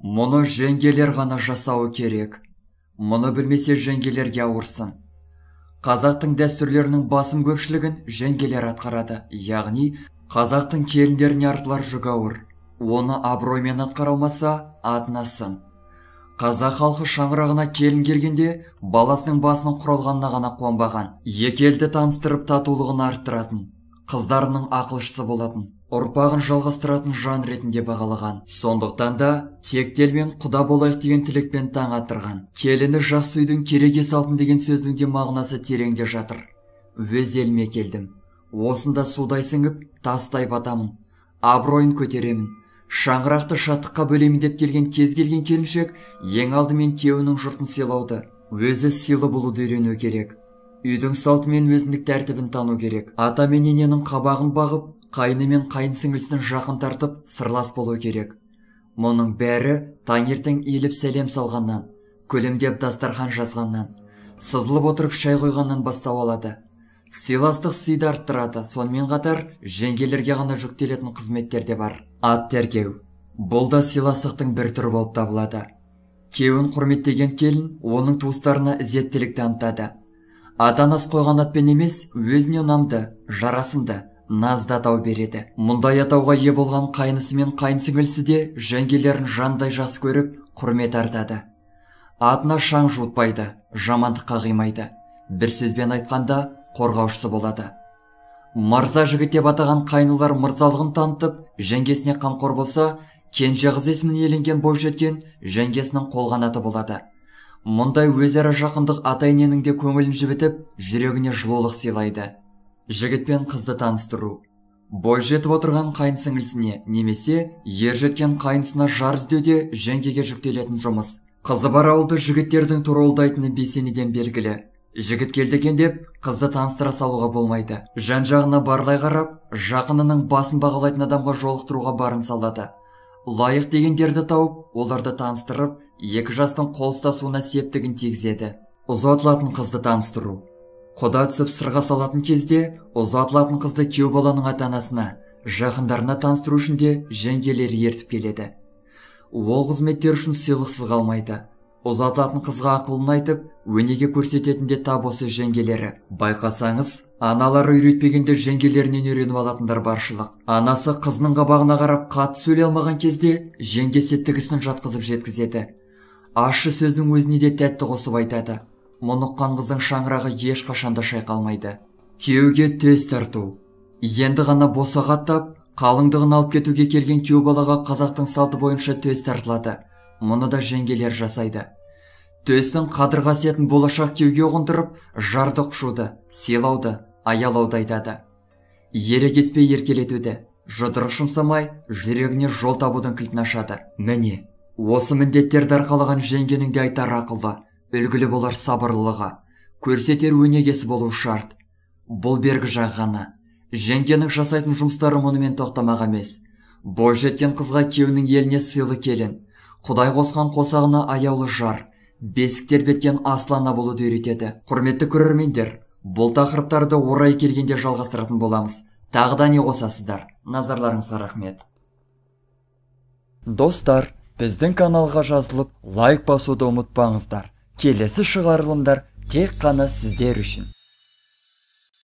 Мұны жеңгелер ғана жасауы керек. Мұны білмесе жеңгелерге ауырсын. Қазақтың дәстүрлерінің басым көпшілігін жеңгелер атқарады, яғни қазақтың келіндеріне артылар жүк ауыр. Оны абыроймен атқара алмаса, атынасын. Қазақ халқы шаңырағына келін келгенде баласының басының құралғанына ғана қуанбаған. Екі елді таныстырып татулығын арттыратын, қыздарының ақылшысы болатын, ұрпағын жалғастыратын жан ретінде бағалаған. Сондықтан да тектелмен құда болайық деген тілекпен таң атырған. Келіні жақсы үйдің кереге салтын деген сөздің де мағынасы тереңде жатыр. Өз еліме келдім. Осында судай сіңіп, тастай батамын. Абыройын көтеремін. Шаңырақты шаттыққа бөлемін деп келген кез келген келіншек ең алдымен күйеуінің жұртын сыйлауды, өзі сыйлы болуды үйрену керек. Үйдің салты мен өзіндік тәртібін тану керек. Ата мен ененің қабағын бағып, қайны мен қайын сіңілісін жақын тартып, сырлас болу керек. Мұның бәрі таңертең иіліп сәлем салғаннан, көлемдеп дастархан жазғаннан, сызылып отырып шай қойғаннан бастау алады. Сыйластық сыйды арттырады, сонымен қатар жеңгелерге ғана жүктелетін қызметтер де бар. Ат тәркеу. Бұл да сыйластықтың бір түрі болып табылады. Күйеуін құрметтеген келін оның туыстарына ізеттілік танытады. Ата-анасы қойған атпен емес, өзіне ұнамды, жарасымды, назды атау береді. Мұндай атауға ие болған қайнысы мен қайын сіңілісі де жеңгелерін жандай жақсы көріп, құрмет артады. Атына шаң жуытпайды, жамандыққа қимайды. Бір сөзбен айтқанда, қорғаушысы болады. Мырза жігіт деп атаған қайнылар мырзалығын танытып, жеңгесіне қамқор болса, кенже қыз есімін еленген бойжеткен жеңгесінің қолғанаты болады. Мұндай өзара жақындық ата-ененің де көңілін жібітіп, жүрегіне жылулық сыйлайды. Жігіт пен қызды таныстыру. Бойжетіп отырған қайын сіңілісіне немесе ержеткен қайынсына жар іздеуде жеңгеге жүктелетін жұмыс. Қызы бар ауылды жігіттердің туралдайтыны бесенеден белгілі. Жігіт келді екен деп, қызды таныстыра салуға болмайды. Жан-жағына барлай қарап, жақынының басын бағалайтын адамға жолықтыруға барын салады. Лайық дегендерді тауып, оларды таныстырып, екі жастың қол ұстасуына септігін тигізеді. Ұзатылатын қызды таныстыру. Құда түсіп сырға салатын кезде, ұзатылатын қызды күйеу баланың ата-анасына, жақындарына таныстыру үшін де жеңгелері ертіп келеді. Ол қызметтер үшін сыйлықсыз қалмайды. Ұзатылатын қызға ақылын айтып, өнеге көрсететінде тап осы жеңгелері. Байқасаңыз, аналары үйретпегенде жеңгелерінен үйреніп алатындар баршылық. Анасы қызының қабағына қарап қатты сөйлей алмаған кезде жеңгесі тігісін жатқызып жеткізеді. Ащы сөздің өзіне де тәтті қосып айтады. Мұны ұққан қыздың шаңырағы ешқашанда шайқалмайды. Күйеуге төс тарту. Енді ғана босағаттап, қалыңдығын алып кетуге келген күйеу балаға қазақтың салты бойынша төс тартылады. Мұны да жеңгелер жасайды. Төстің қадір қасиетін болашақ күйеуге қондырып, жарды құшуды, сыйлауды, аялауды айтады. Ерегеспей еркелетуді, жұдырық жұмсамай, жүрегіне жол табудың кілтін ашады. Міне, осы міндеттерді арқалаған жеңгенің де айтар ақылы, үлгілі болар сабырлылығы, көрсетер өнегесі болу шарт. Бұл бергі жағы ғана. Жеңгенің жасайтын жұмыстары мұнымен тоқтамақ емес. Бойжеткен қызға күйеуінің еліне сыйлы келін, Құдай қосқан қосағына аяулы жар, бесік тербеткен аслана болуды үйретеді. Құрметті көрермендер, бұл тақырыптарды орай келгенде жалғастыратын боламыз. Тағы да не қосасыздар? Назарларыңызға рахмет. Достар, біздің каналға жазылып, лайк басуды ұмытпаңыздар. Келесі шығарылымдар тек қана сіздер үшін.